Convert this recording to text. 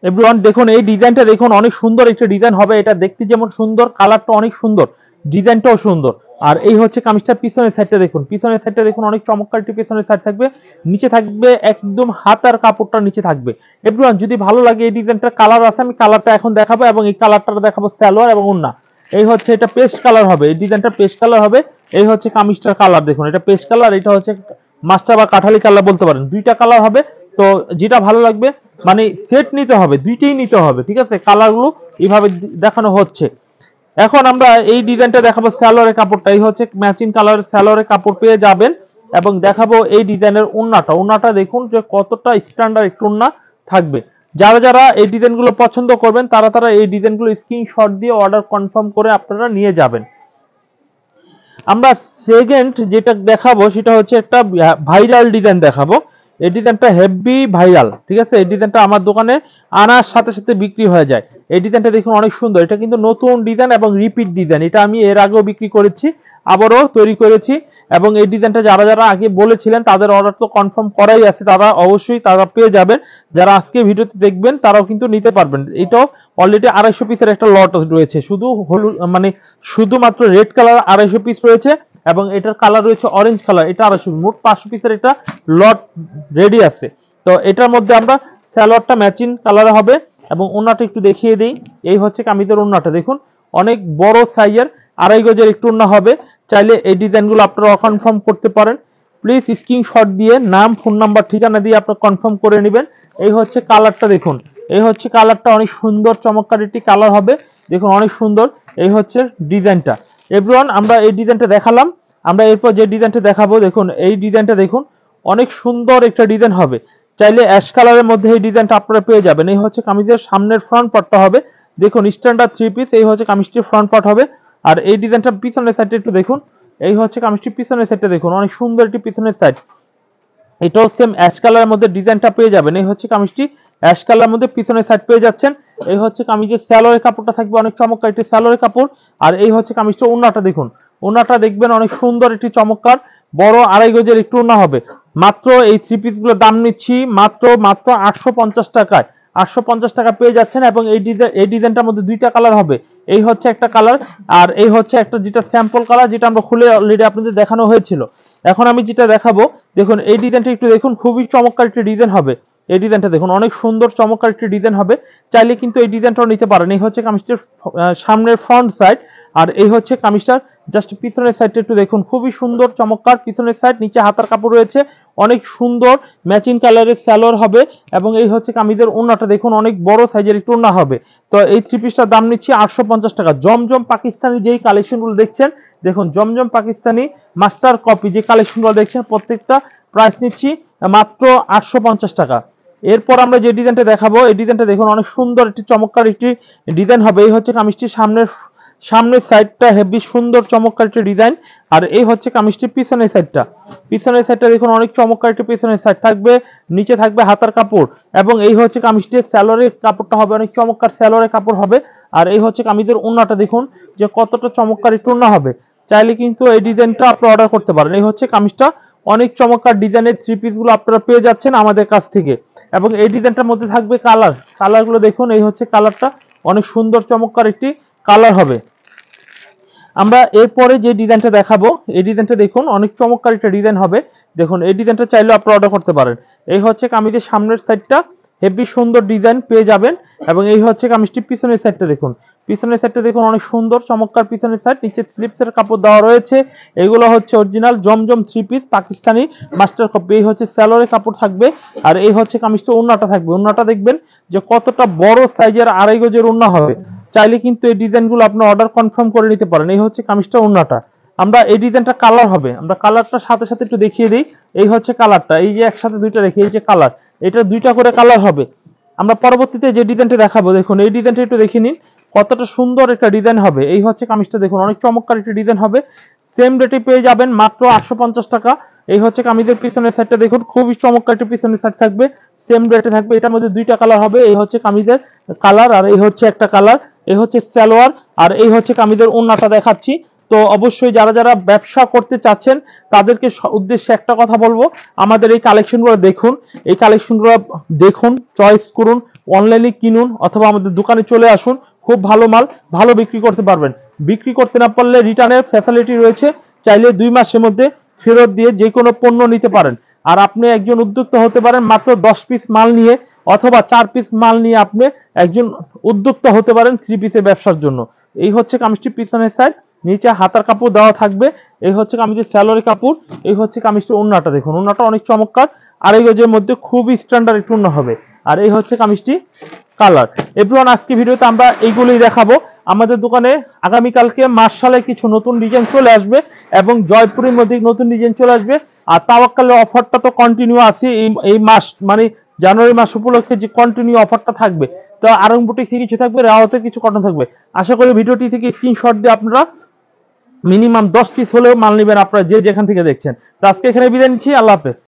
Everyone দেখুন এই ডিজাইনটা দেখুন, অনেক সুন্দর একটা ডিজাইন হবে। এটা দেখতে যেমন সুন্দর, কালারটা অনেক সুন্দর, ডিজাইনটাও সুন্দর। আর এই হচ্ছে কামিজটার পিছনের সাইডটা দেখুন, পিছনের সাইডটা দেখুন অনেক চমৎকার একটি পিছনের সাইড থাকবে। নিচে থাকবে একদম হাতার কাপড়টা নিচে থাকবে। এভরিওয়ান যদি ভালো লাগে এই ডিজাইনটার কালার আছে, আমি কালারটা এখন দেখাবো এবং এই কালারটা দেখাবো সালোয়ার এবং ওন্না। এই হচ্ছে এটা পেস্ট কালার হবে, এই ডিজাইনটা পেস্ট কালার হবে। এই হচ্ছে কামিজটার কালার দেখুন, এটা পেস্ট কালার, এটা হচ্ছে মাস্টার বা কাঠালি কালার বলতে পারেন, দুইটা কালার হবে। তো যেটা ভালো লাগবে মানে সেট নিতে হবে, দুইটাই নিতে হবে, ঠিক আছে। কালারগুলো এইভাবে দেখানো হচ্ছে। এখন আমরা এই ডিজাইনটা দেখাবো সালোয়ারের কাপড়টা, এই হচ্ছে ম্যাচিং কালারের সালোয়ারের কাপড় পেয়ে যাবেন। এবং দেখাবো এই ডিজাইনের ওন্নাটা, ওন্নাটা দেখুন যে কতটা স্ট্যান্ডার্ড একটু ওন্না থাকবে। যারা যারা এই ডিজাইনগুলো পছন্দ করবেন তারা তারা এই ডিজাইনগুলো স্ক্রিনশট দিয়ে অর্ডার কনফার্ম করে আপনারা নিয়ে যাবেন। আমরা সেকেন্ড যেটা দেখাবো সেটা হচ্ছে একটা ভাইরাল ডিজাইন দেখাবো। এই ডিজাইনটা হেভি ভাইরাল, ঠিক আছে। এই ডিজাইনটা আমার দোকানে আনার সাথে সাথে বিক্রি হয়ে যায়। এই ডিজাইনটা দেখুন অনেক সুন্দর, এটা কিন্তু নতুন ডিজাইন এবং রিপিট ডিজাইন। এটা আমি এর আগেও বিক্রি করেছি, আবারও তৈরি করেছি। এবং এই ডিজাইনটা যারা যারা আগে বলেছিলেন তাদের অর্ডার তো কনফার্ম করাই আছে, তারা অবশ্যই তারা পেয়ে যাবেন। যারা আজকে ভিডিওতে দেখবেন তারাও কিন্তু নিতে পারবেন। এটাও অলরেডি 250 পিসের একটা লট রয়েছে, শুধু হলুদ মানে শুধুমাত্র রেড কালার 250 পিস রয়েছে এবং এটার কালার রয়েছে অরেঞ্জ কালার, এটা 250, মোট 500 পিসের একটা লট রেডি আছে। তো এটার মধ্যে আমরা সালোয়ারটা ম্যাচিং কালারে হবে এবং ওন্নাটা একটু দেখিয়ে দিই। এই হচ্ছে কামিজের ওন্নাটা দেখুন, অনেক বড় সাইজের 2.5 গজের একটু ওন্না হবে। চাইলে এই ডিজাইনগুলো আপনারা কনফার্ম করতে পারেন। প্লিজ স্ক্রিনশট দিয়ে নাম, ফোন নাম্বার, ঠিকানা দিয়ে আপনারা কনফার্ম করে নেবেন। এই হচ্ছে কালারটা দেখুন, এই হচ্ছে কালারটা অনেক সুন্দর চমৎকার একটি কালার হবে, দেখুন অনেক সুন্দর। এই হচ্ছে ডিজাইনটা। এভরিওয়ান আমরা এই ডিজাইনটা দেখালাম, আমরা এরপর যে ডিজাইনটা দেখাবো দেখুন, এই ডিজাইনটা দেখুন অনেক সুন্দর একটা ডিজাইন হবে। চাইলে অ্যাশ কালারের মধ্যে এই ডিজাইনটা আপনারা পেয়ে যাবেন। এই হচ্ছে কামিজের সামনের ফ্রন্ট পার্টটা হবে, দেখুন স্ট্যান্ডার্ড 3 পিস। এই হচ্ছে কামিজটির ফ্রন্ট পার্ট হবে। আর এই ডিজাইনটা পিছনের সাইডটা একটু দেখুন, এই হচ্ছে কামিজটির পিছনের সাইডটা দেখুন, অনেক সুন্দর একটি পিছনের সাইড। এটাও সেম অ্যাশ কালারের মধ্যে ডিজাইনটা পেয়ে যাবেন। এই হচ্ছে কামিজটি অ্যাশ কালারের মধ্যে পিছনের সাইড পেয়ে যাচ্ছেন। এই হচ্ছে কামিজের সালোয়ারের কাপড়টা থাকবে অনেক চমৎকার একটি সালোয়ারের কাপড়। আর এই হচ্ছে কামিজটা ওন্নাটা দেখুন, ওন্নাটা দেখবেন অনেক সুন্দর একটি চমৎকার বড় 2.5 গজের একটু ওন্না হবে। মাত্র এই 3 পিসগুলোর দাম নিচ্ছি মাত্র 850 টাকায়। 850 টাকা পেয়ে যাচ্ছেন। এবং এই ডিজাইনটার মধ্যে দুইটা কালার হবে, এই হচ্ছে একটা কালার আর এই হচ্ছে একটা যেটা স্যাম্পল কালার, যেটা আমরা খুলে অলরেডি আপনাদের দেখানো হয়েছিল। এখন আমি যেটা দেখাবো দেখুন, এই ডিজাইনটা একটু দেখুন, খুবই চমৎকার একটি ডিজাইন হবে। এই ডিজাইনটা দেখুন অনেক সুন্দর চমৎকার একটি ডিজাইন হবে, চাইলে কিন্তু এই ডিজাইনটাও নিতে পারেন। এই হচ্ছে কামিজটার সামনের ফ্রন্ট সাইড আর এই হচ্ছে কামিজটার জাস্ট পিছনের সাইডটা একটু দেখুন, খুবই সুন্দর চমৎকার পিছনের সাইড। নিচে হাতার কাপড় রয়েছে, অনেক সুন্দর ম্যাচিং কালারের সালোয়ার হবে। এবং এই হচ্ছে কামিজের ওন্নাটা দেখুন, অনেক বড় সাইজের একটু ওন্না হবে। তো এই 3 পিসটার দাম নিচ্ছি 850 টাকা। জমজম পাকিস্তানি যেই কালেকশনগুলো দেখছেন দেখুন, জমজম পাকিস্তানি মাস্টার কপি যে কালেকশনগুলো দেখছেন প্রত্যেকটা প্রাইস নিচ্ছি মাত্র 850 টাকা। এরপর আমরা যে ডিজাইনটা দেখাবো, এই ডিজাইনটা দেখুন অনেক সুন্দর একটি চমৎকার একটি ডিজাইন হবে। এই হচ্ছে কামিজটির সামনের সাইডটা হেভি সুন্দর চমৎকার একটি ডিজাইন। আর এই হচ্ছে কামিজটির পিছনের সাইডটা দেখুন অনেক চমৎকার একটি পিছনের সাইড থাকবে, নিচে থাকবে হাতার কাপড়। এবং এই হচ্ছে কামিজটির সালোয়ারের কাপড়টা হবে অনেক চমৎকার সালোয়ারের কাপড় হবে। আর এই হচ্ছে কামিজের ওন্নাটা দেখুন যে কতটা চমৎকার একটু ওন্না হবে, চাইলে কিন্তু এই ডিজাইনটা আপনি অর্ডার করতে পারেন। এই হচ্ছে কামিজটা, অনেক চমৎকার ডিজাইনের 3 পিসগুলো আপনারা পেয়ে যাচ্ছেন আমাদের কাছ থেকে। এবং এই ডিজাইনটার মধ্যে থাকবে কালারগুলো দেখুন, এই হচ্ছে কালারটা, অনেক সুন্দর চমৎকার একটি কালার হবে। আমরা এরপরে যে ডিজাইনটা দেখাবো, এই ডিজাইনটা দেখুন অনেক চমৎকার একটা ডিজাইন হবে। দেখুন এই ডিজাইনটা চাইলেও আপনারা অর্ডার করতে পারেন। এই হচ্ছে কামিজের সামনের সাইডটা, হেভি সুন্দর ডিজাইন পেয়ে যাবেন। এবং এই হচ্ছে কামিজটির পিছনের সাইডটা দেখুন, পিছনের সাইডটা দেখুন অনেক সুন্দর চমৎকার পিছনের সাইড। নিচে স্লিপসের কাপড় দেওয়া রয়েছে, এগুলো হচ্ছে অরিজিনাল জমজম 3 পিস পাকিস্তানি মাস্টার কপি। এই হচ্ছে সালোয়ারের কাপড় থাকবে। আর এই হচ্ছে কামিজটা ওন্নাটা থাকবে, ওন্নাটা দেখবেন যে কতটা বড় সাইজের 2.5 গজের ওন্না হবে, চাইলে কিন্তু এই ডিজাইনগুলো আপনি অর্ডার কনফার্ম করে নিতে পারেন। এই হচ্ছে কামিজটা ওন্নাটা। আমরা এই ডিজাইনটা কালার হবে, আমরা কালারটার সাথে সাথে একটু দেখিয়ে দিই। এই হচ্ছে কালারটা, এই যে একসাথে দুইটা দেখি, এই যে কালার, এটা দুইটা করে কালার হবে। আমরা পরবর্তীতে যে ডিজাইনটা দেখাবো দেখুন, এই ডিজাইনটা একটু দেখে নিন, কতটা সুন্দর একটা ডিজাইন হবে। এই হচ্ছে কামিজটা দেখুন, অনেক চমৎকার একটা ডিজাইন হবে। সেম রেটে পেয়ে যাবেন মাত্র 850 টাকা। এই হচ্ছে কামিজের পিছনের সাইডটা দেখুন, খুবই চমৎকার একটা পিছনের সাইড থাকবে, সেম রেটে থাকবে। এটার মধ্যে দুইটা কালার হবে, এই হচ্ছে কামিজের কালার আর এই হচ্ছে একটা কালার। এই হচ্ছে সালোয়ার আর এই হচ্ছে কামিজের ওন্নাটা দেখাচ্ছি। তো অবশ্যই যারা যারা ব্যবসা করতে চাচ্ছেন তাদেরকে উদ্দেশ্যে একটা কথা বলবো, আমাদের এই কালেকশনগুলো দেখুন, এই কালেকশনগুলো দেখুন, চয়েস করুন, অনলাইনে কিনুন অথবা আমাদের দোকানে চলে আসুন। খুব ভালো মাল, ভালো বিক্রি করতে পারবেন। বিক্রি করতে না পারলে রিটার্নের ফ্যাসিলিটি রয়েছে, চাইলে 2 মাসের মধ্যে ফেরত দিয়ে যে কোনো পণ্য নিতে পারেন। আর আপনি একজন উদ্যোক্তা হতে পারেন মাত্র 10 পিস মাল নিয়ে অথবা 4 পিস মাল নিয়ে আপনি একজন উদ্যোক্তা হতে পারেন 3 পিসের ব্যবসার জন্য। এই হচ্ছে কামিজটির পিছনের সাইড, নিচে হাতার কাপড় দেওয়া থাকবে। এই হচ্ছে কামিজের স্যালোরি কাপড়, এই হচ্ছে কামিজটির ওড়নাটা দেখুন, ওড়নাটা অনেক চমৎকার, আড়াই গজের মধ্যে খুবই স্ট্যান্ডার্ড একটু ওড়না হবে। আর এই হচ্ছে কামিজটি কালার। এভরিওয়ান, আজকে ভিডিওতে আমরা এইগুলোই দেখাবো। আমাদের দোকানে আগামীকালকে মার্শালে কিছু নতুন ডিজাইন চলে আসবে এবং জয়পুরের মধ্যে নতুন ডিজাইন চলে আসবে। আর তাওয়াক্কালের অফারটা তো কন্টিনিউ আছে এই মাস, মানে জানুয়ারি মাস উপলক্ষে যে কন্টিনিউ অফারটা থাকবে। তো আরং বুটিক্সে কিছু থাকবে, রাওয়াতে কিছু কটন থাকবে। আশা করি ভিডিওটি থেকে স্ক্রিনশট দিয়ে আপনারা মিনিমাম 10 পিস হলেও মাল নেবেন আপনারা যে যেখান থেকে দেখছেন। তো আজকে এখানে বিদায় নিচ্ছি, আল্লাহ হাফেজ।